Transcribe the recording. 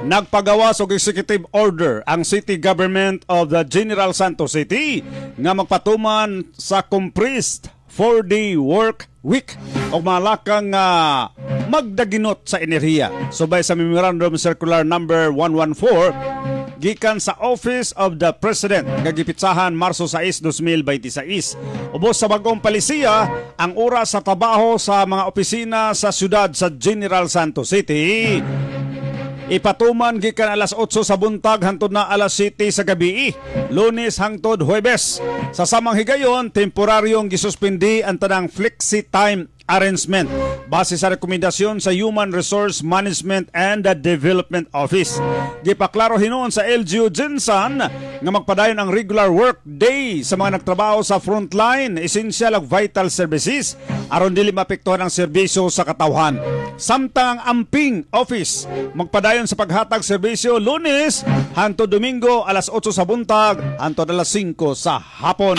Nagpagawas og executive order ang City Government of the General Santos City nga magpatuman sa compressed 4-day work week o malakang magdaginot sa enerhiya. Subay sa Memorandum Circular number 114 gikan sa Office of the President nga gipitsahan Marso 6, 2026. Ubos sa bagong palisiya ang oras sa trabaho sa mga opisina sa siyudad sa General Santos City. Ipatuman gikan alas 8 sa buntag hangtod na alas 7 sa gabi, Lunes hangtod Huwebes. Sa samang higayon, temporaryong gisuspindi ang tanang flexi time arrangement base sa rekomendasyon sa Human Resource Management and Development Office. Gipaklaro hinuon sa LGU Jinsan nga magpadayon ang regular work day sa mga nagtrabaho sa frontline, essential ug vital services aron dili maapektuhan ang serbisyo sa katawhan. Samtang ang amping office magpadayon sa paghatag serbisyo Lunes hangtod Domingo alas 8 sa buntag hangtod alas 5 sa hapon.